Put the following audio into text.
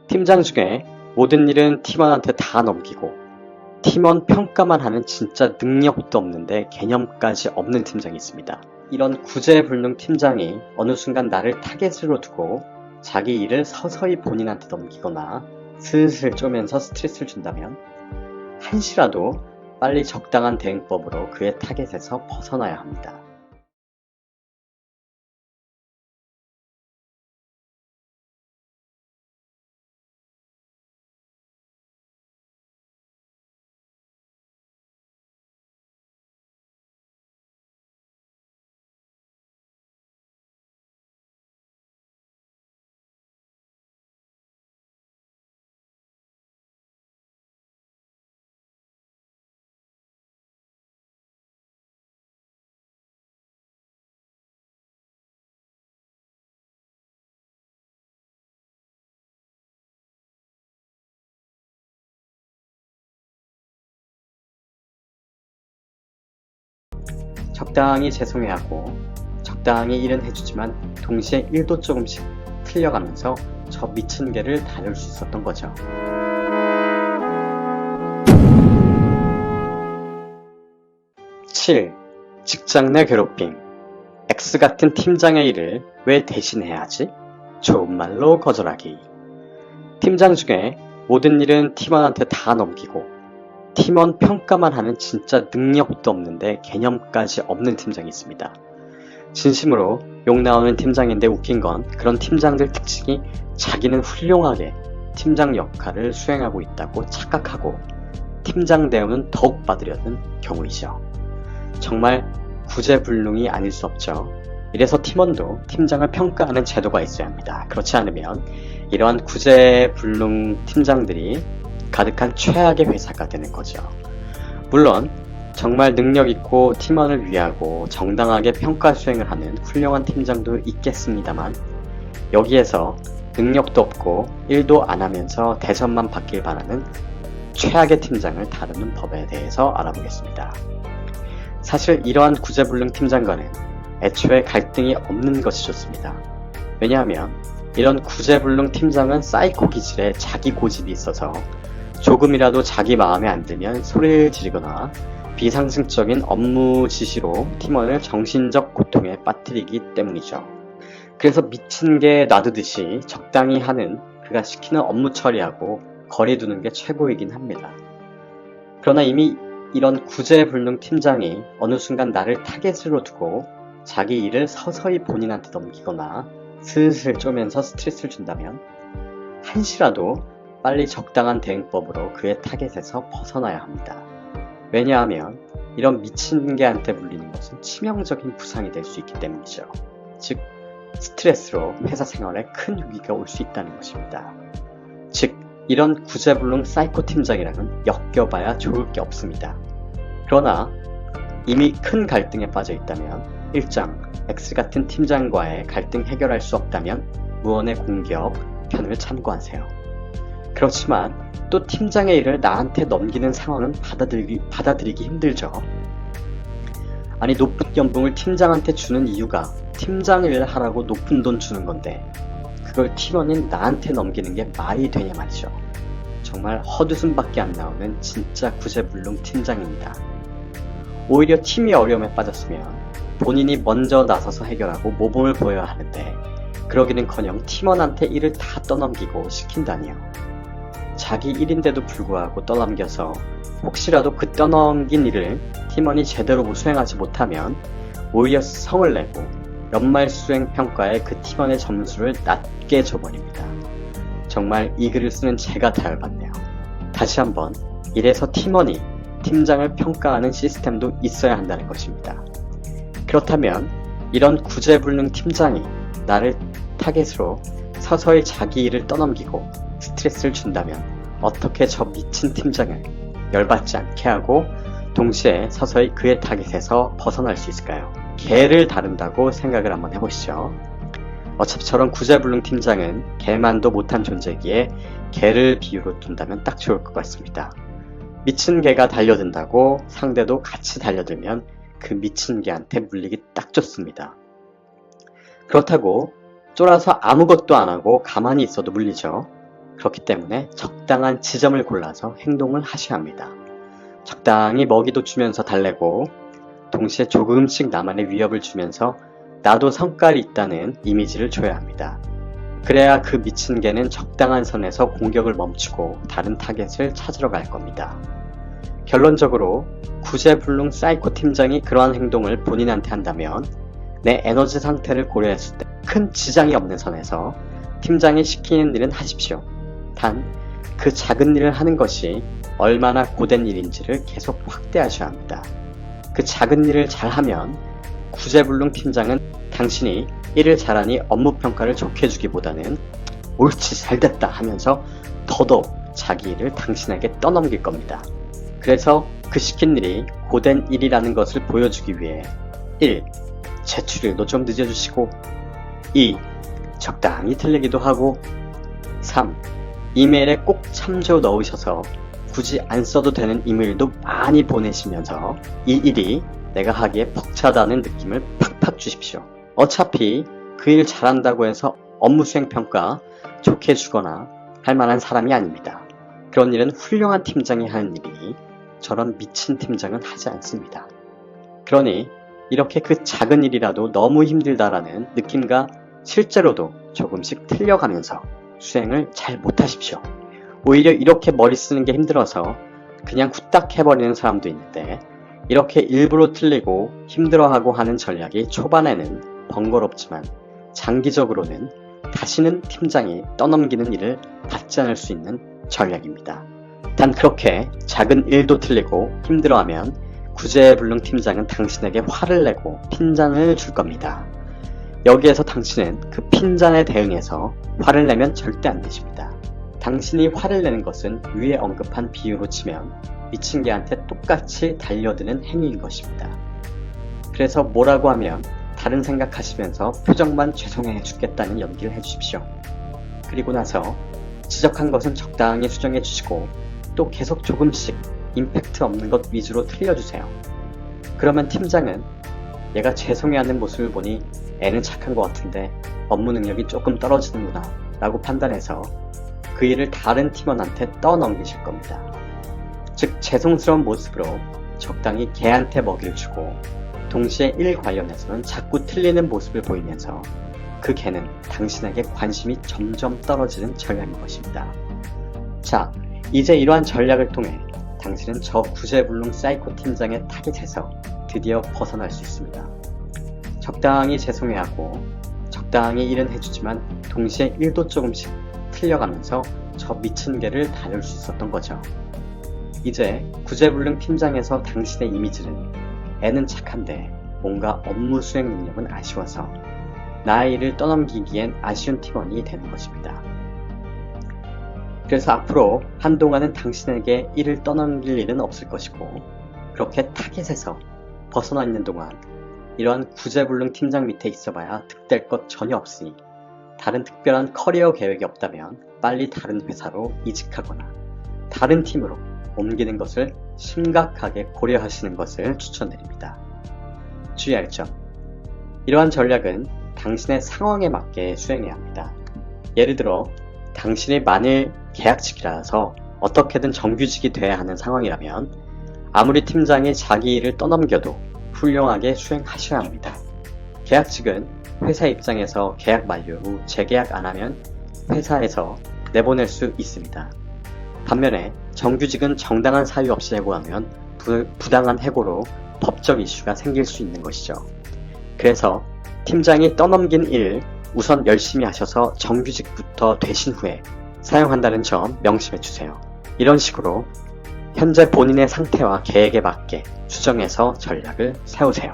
팀장 중에 모든 일은 팀원한테 다 넘기고 팀원 평가만 하는 진짜 능력도 없는데 개념까지 없는 팀장이 있습니다. 이런 구제불능 팀장이 어느 순간 나를 타겟으로 두고 자기 일을 서서히 본인한테 넘기거나 슬슬 쪼면서 스트레스를 준다면 한시라도 빨리 적당한 대응법으로 그의 타겟에서 벗어나야 합니다. 적당히 죄송해하고 적당히 일은 해주지만 동시에 일도 조금씩 틀려가면서 저 미친 개를 다룰 수 있었던 거죠. 7. 직장 내 괴롭힘. X 같은 팀장의 일을 왜 대신해야 하지? 좋은 말로 거절하기. 팀장 중에 모든 일은 팀원한테 다 넘기고 팀원 평가만 하는 진짜 능력도 없는데 개념까지 없는 팀장이 있습니다. 진심으로 욕 나오는 팀장인데 웃긴 건 그런 팀장들 특징이 자기는 훌륭하게 팀장 역할을 수행하고 있다고 착각하고 팀장 대우는 더욱 받으려는 경우이죠. 정말 구제불능이 아닐 수 없죠. 이래서 팀원도 팀장을 평가하는 제도가 있어야 합니다. 그렇지 않으면 이러한 구제불능 팀장들이 가득한 최악의 회사가 되는 거죠. 물론 정말 능력있고 팀원을 위하고 정당하게 평가 수행을 하는 훌륭한 팀장도 있겠습니다만 여기에서 능력도 없고 일도 안 하면서 대접만 받길 바라는 최악의 팀장을 다루는 법에 대해서 알아보겠습니다. 사실 이러한 구제불능 팀장과는 애초에 갈등이 없는 것이 좋습니다. 왜냐하면 이런 구제불능 팀장은 사이코 기질에 자기 고집이 있어서 조금이라도 자기 마음에 안 들면 소리를 지르거나 비상식적인 업무 지시로 팀원을 정신적 고통에 빠뜨리기 때문이죠. 그래서 미친 개 놔두듯이 적당히 하는 그가 시키는 업무 처리하고 거리 두는 게 최고이긴 합니다. 그러나 이미 이런 구제불능 팀장이 어느 순간 나를 타겟으로 두고 자기 일을 서서히 본인한테 넘기거나 슬슬 쪼면서 스트레스를 준다면 한시라도 빨리 적당한 대응법으로 그의 타겟에서 벗어나야 합니다. 왜냐하면 이런 미친 개한테 물리는 것은 치명적인 부상이 될 수 있기 때문이죠. 즉, 스트레스로 회사 생활에 큰 위기가 올 수 있다는 것입니다. 즉, 이런 구제불능 사이코 팀장이랑은 엮여봐야 좋을 게 없습니다. 그러나 이미 큰 갈등에 빠져 있다면 1장 X 같은 팀장과의 갈등 해결할 수 없다면 무언의 공격 편을 참고하세요. 그렇지만 또 팀장의 일을 나한테 넘기는 상황은 받아들이기 힘들죠. 아니 높은 연봉을 팀장한테 주는 이유가 팀장 일을 하라고 높은 돈 주는 건데 그걸 팀원인 나한테 넘기는 게 말이 되냐 말이죠. 정말 헛웃음밖에 안 나오는 진짜 구제불능 팀장입니다. 오히려 팀이 어려움에 빠졌으면 본인이 먼저 나서서 해결하고 모범을 보여야 하는데 그러기는커녕 팀원한테 일을 다 떠넘기고 시킨다니요. 자기 일인데도 불구하고 떠넘겨서 혹시라도 그 떠넘긴 일을 팀원이 제대로 수행하지 못하면 오히려 성을 내고 연말 수행 평가에 그 팀원의 점수를 낮게 줘버립니다. 정말 이 글을 쓰는 제가 다 열받네요. 다시 한번 이래서 팀원이 팀장을 평가하는 시스템도 있어야 한다는 것입니다. 그렇다면 이런 구제불능 팀장이 나를 타겟으로 서서히 자기 일을 떠넘기고 스트레스를 준다면 어떻게 저 미친 팀장을 열받지 않게 하고 동시에 서서히 그의 타겟에서 벗어날 수 있을까요? 개를 다룬다고 생각을 한번 해보시죠. 어차피 저런 구제불능 팀장은 개만도 못한 존재기에 개를 비유로 둔다면 딱 좋을 것 같습니다. 미친 개가 달려든다고 상대도 같이 달려들면 그 미친 개한테 물리기 딱 좋습니다. 그렇다고 쫄아서 아무것도 안 하고 가만히 있어도 물리죠. 그렇기 때문에 적당한 지점을 골라서 행동을 하셔야 합니다. 적당히 먹이도 주면서 달래고 동시에 조금씩 나만의 위협을 주면서 나도 성깔이 있다는 이미지를 줘야 합니다. 그래야 그 미친 개는 적당한 선에서 공격을 멈추고 다른 타겟을 찾으러 갈 겁니다. 결론적으로 구제불능 사이코 팀장이 그러한 행동을 본인한테 한다면 내 에너지 상태를 고려했을 때 큰 지장이 없는 선에서 팀장이 시키는 일은 하십시오. 단 그 작은 일을 하는 것이 얼마나 고된 일인지를 계속 확대하셔야 합니다. 그 작은 일을 잘하면 구제불능 팀장은 당신이 일을 잘하니 업무 평가를 좋게 주기보다는 옳지 잘됐다 하면서 더더욱 자기 일을 당신에게 떠넘길 겁니다. 그래서 그 시킨 일이 고된 일이라는 것을 보여주기 위해 1. 제출일도 좀 늦어주시고 2. 적당히 틀리기도 하고 3. 이메일에 꼭 참조 넣으셔서 굳이 안 써도 되는 이메일도 많이 보내시면서 이 일이 내가 하기에 벅차다는 느낌을 팍팍 주십시오. 어차피 그 일 잘한다고 해서 업무 수행 평가 좋게 주거나 할 만한 사람이 아닙니다. 그런 일은 훌륭한 팀장이 하는 일이니 저런 미친 팀장은 하지 않습니다. 그러니 이렇게 그 작은 일이라도 너무 힘들다라는 느낌과 실제로도 조금씩 틀려가면서 수행을 잘 못하십시오. 오히려 이렇게 머리 쓰는 게 힘들어서 그냥 후딱 해버리는 사람도 있는데 이렇게 일부러 틀리고 힘들어하고 하는 전략이 초반에는 번거롭지만 장기적으로는 다시는 팀장이 떠넘기는 일을 받지 않을 수 있는 전략입니다. 단 그렇게 작은 일도 틀리고 힘들어하면 구제불능 팀장은 당신에게 화를 내고 핀잔을 줄 겁니다. 여기에서 당신은 그 핀잔에 대응해서 화를 내면 절대 안 되십니다. 당신이 화를 내는 것은 위에 언급한 비유로 치면 미친 개한테 똑같이 달려드는 행위인 것입니다. 그래서 뭐라고 하면 다른 생각하시면서 표정만 죄송해 죽겠다는 연기를 해주십시오. 그리고 나서 지적한 것은 적당히 수정해 주시고 또 계속 조금씩 임팩트 없는 것 위주로 틀려주세요. 그러면 팀장은 얘가 죄송해하는 모습을 보니 애는 착한 것 같은데 업무 능력이 조금 떨어지는구나 라고 판단해서 그 일을 다른 팀원한테 떠넘기실 겁니다. 즉 죄송스러운 모습으로 적당히 개한테 먹이를 주고 동시에 일 관련해서는 자꾸 틀리는 모습을 보이면서 그 개는 당신에게 관심이 점점 떨어지는 전략인 것입니다. 자, 이제 이러한 전략을 통해 당신은 저 구제불능 사이코 팀장의 타깃에서 드디어 벗어날 수 있습니다. 적당히 죄송해하고 적당히 일은 해주지만 동시에 일도 조금씩 틀려가면서 저 미친 개를 다룰 수 있었던 거죠. 이제 구제불능 팀장에서 당신의 이미지는 애는 착한데 뭔가 업무 수행 능력은 아쉬워서 나의 일을 떠넘기기엔 아쉬운 팀원이 되는 것입니다. 그래서 앞으로 한동안은 당신에게 일을 떠넘길 일은 없을 것이고 그렇게 타겟에서 벗어나 있는 동안 이러한 구제불능 팀장 밑에 있어봐야 득될 것 전혀 없으니 다른 특별한 커리어 계획이 없다면 빨리 다른 회사로 이직하거나 다른 팀으로 옮기는 것을 심각하게 고려하시는 것을 추천드립니다. 주의할 점. 이러한 전략은 당신의 상황에 맞게 수행해야 합니다. 예를 들어 당신이 만일 계약직이라서 어떻게든 정규직이 돼야 하는 상황이라면 아무리 팀장이 자기 일을 떠넘겨도 훌륭하게 수행하셔야 합니다. 계약직은 회사 입장에서 계약 만료 후 재계약 안 하면 회사에서 내보낼 수 있습니다. 반면에 정규직은 정당한 사유 없이 해고하면 부당한 해고로 법적 이슈가 생길 수 있는 것이죠. 그래서 팀장이 떠넘긴 일 우선 열심히 하셔서 정규직부터 되신 후에 사용한다는 점 명심해 주세요. 이런 식으로 현재 본인의 상태와 계획에 맞게 수정해서 전략을 세우세요.